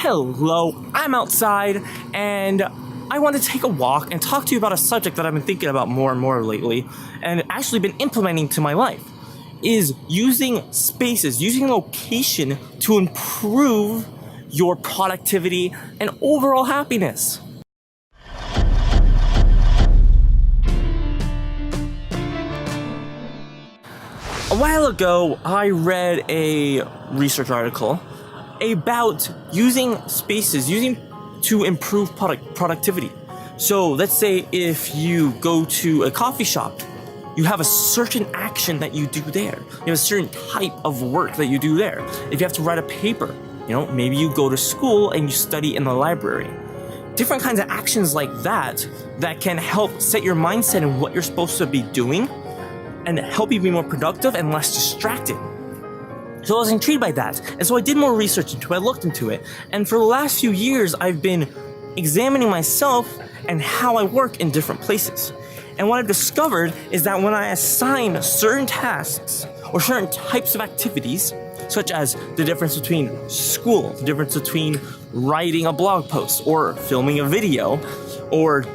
Hello, I'm outside and I want to take a walk and talk to you about a subject that I've been thinking about more and more lately and actually been implementing to my life, is using spaces, using location to improve your productivity and overall happiness. A while ago, I read a research article about using spaces, to improve productivity. So let's say if you go to a coffee shop, you have a certain action that you do there. You have a certain type of work that you do there. If you have to write a paper, maybe you go to school and you study in the library. Different kinds of actions like that can help set your mindset in what you're supposed to be doing and help you be more productive and less distracted. So I was intrigued by that, and so I did more research into it, I looked into it, and for the last few years I've been examining myself and how I work in different places. And what I've discovered is that when I assign certain tasks or certain types of activities, such as the difference between school, the difference between writing a blog post or filming a video, or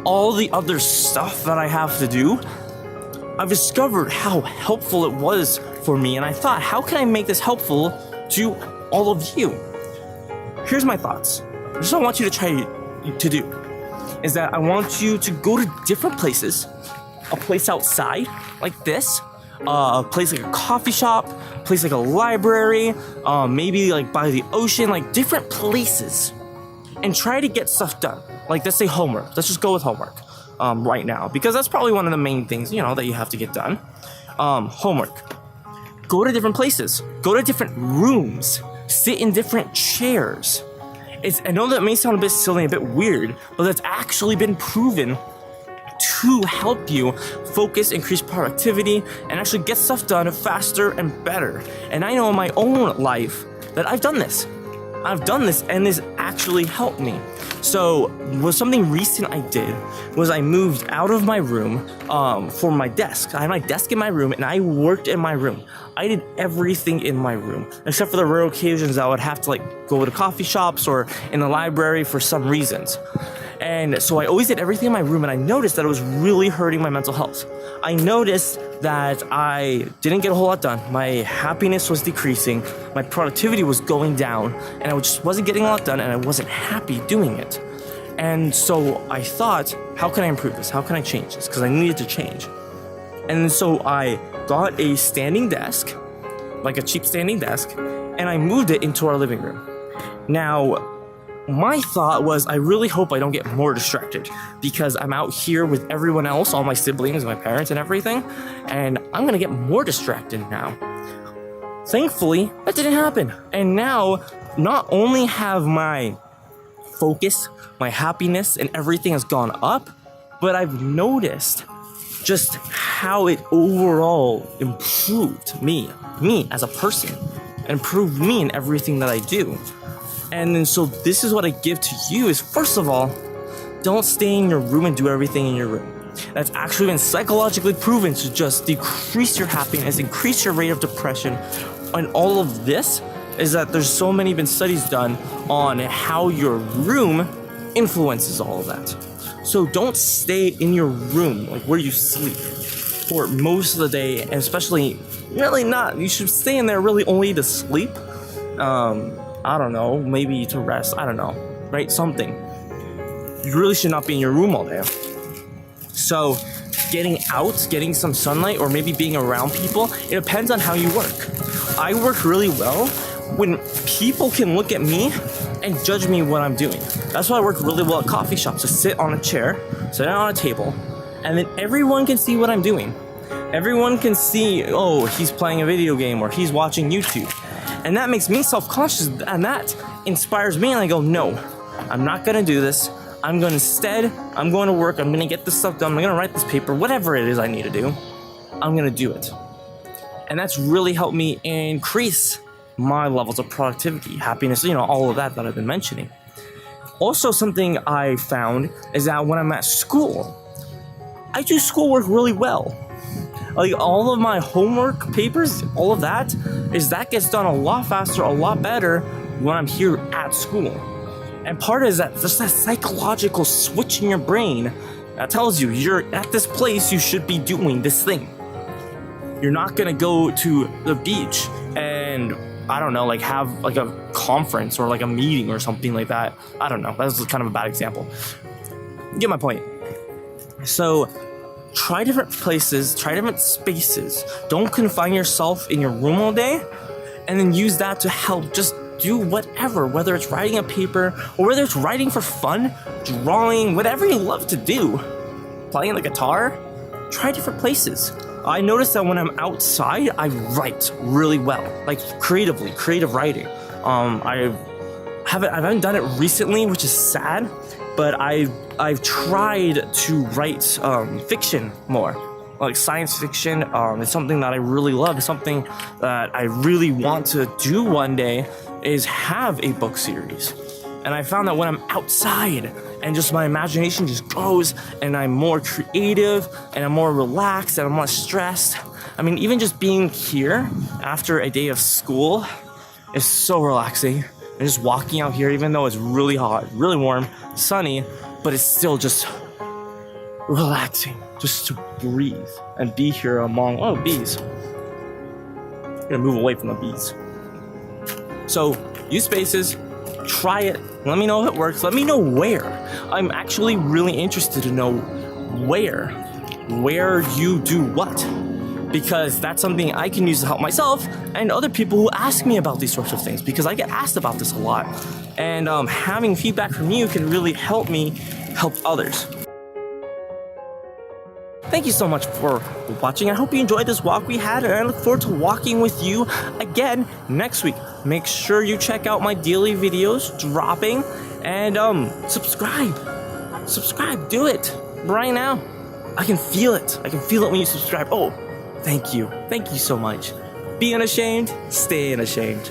all the other stuff that I have to do, I've discovered how helpful it was for me, and I thought, how can I make this helpful to all of you? Here's my thoughts. This is what I want you to try to do, is that I want you to go to different places, a place outside like this, a place like a coffee shop, a place like a library, maybe like by the ocean, like different places, and try to get stuff done. Like, let's say homework. Let's just go with homework right now, because that's probably one of the main things, that you have to get done. Homework. Go to different places. Go to different rooms. Sit in different chairs. I know that may sound a bit silly, a bit weird, but that's actually been proven to help you focus, increase productivity, and actually get stuff done faster and better. And I know in my own life that I've done this, and this actually helped me. So, something recent I did was I moved out of my room for my desk. I had my desk in my room, and I worked in my room. I did everything in my room, except for the rare occasions I would have to go to coffee shops or in the library for some reasons. And so I always did everything in my room, and I noticed that it was really hurting my mental health. I noticed that I didn't get a whole lot done. My happiness was decreasing, my productivity was going down, and I just wasn't getting a lot done, and I wasn't happy doing it. And so I thought, how can I improve this? How can I change this? Because I needed to change. And so I got a standing desk, like a cheap standing desk, and I moved it into our living room. Now, my thought was, I really hope I don't get more distracted, because I'm out here with everyone else, all my siblings, my parents and everything, and I'm gonna get more distracted now. Thankfully, that didn't happen. And now, not only have my focus, my happiness, and everything has gone up, but I've noticed just how it overall improved me as a person, improved me in everything that I do. And then so this is what I give to you is, first of all, don't stay in your room and do everything in your room. That's actually been psychologically proven to just decrease your happiness, increase your rate of depression. And all of this is that there's so many been studies done on how your room influences all of that. So don't stay in your room, like where you sleep, for most of the day, and especially really not. You should stay in there really only to sleep. I don't know, maybe to rest, I don't know, right? Something. You really should not be in your room all day. So getting out, getting some sunlight, or maybe being around people, it depends on how you work. I work really well when people can look at me and judge me what I'm doing. That's why I work really well at coffee shops, to sit on a chair, sit on a table, and then everyone can see what I'm doing. Everyone can see, oh, he's playing a video game, or he's watching YouTube. And that makes me self-conscious, and that inspires me, and I go, no, I'm not gonna do this. I'm going to work, I'm gonna get this stuff done, I'm gonna write this paper, whatever it is I need to do, I'm gonna do it. And that's really helped me increase my levels of productivity, happiness, all of that I've been mentioning. Also, something I found is that when I'm at school, I do schoolwork really well. Like, all of my homework papers, all of that gets done a lot faster, a lot better when I'm here at school. And part is that just that psychological switch in your brain that tells you you're at this place, you should be doing this thing. You're not gonna go to the beach and, I don't know, like have like a conference or like a meeting or something like that. I don't know, that's kind of a bad example. You get my point. So try different places, try different spaces. Don't confine yourself in your room all day, and then use that to help just do whatever, whether it's writing a paper or whether it's writing for fun, drawing, whatever you love to do, playing the guitar. Try different places. I noticed that when I'm outside, I write really well, like creative writing. I haven't done it recently, which is sad, but I've tried to write fiction more, like science fiction. It's something that I really love. It's something that I really want to do one day, is have a book series. And I found that when I'm outside and just my imagination just goes, and I'm more creative and I'm more relaxed and I'm less stressed. I mean, even just being here after a day of school is so relaxing. And just walking out here, even though it's really hot, really warm, sunny, but it's still just relaxing just to breathe and be here among, bees. I'm gonna move away from the bees. So use spaces, try it, let me know if it works, let me know where. I'm actually really interested to know where you do what, because that's something I can use to help myself and other people who ask me about these sorts of things, because I get asked about this a lot. And having feedback from you can really help me help others. Thank you so much for watching. I hope you enjoyed this walk we had, and I look forward to walking with you again next week. Make sure you check out my daily videos dropping, and subscribe. Do it right now. I can feel it. I can feel it when you subscribe. Oh, thank you. Thank you so much. Be unashamed, stay unashamed.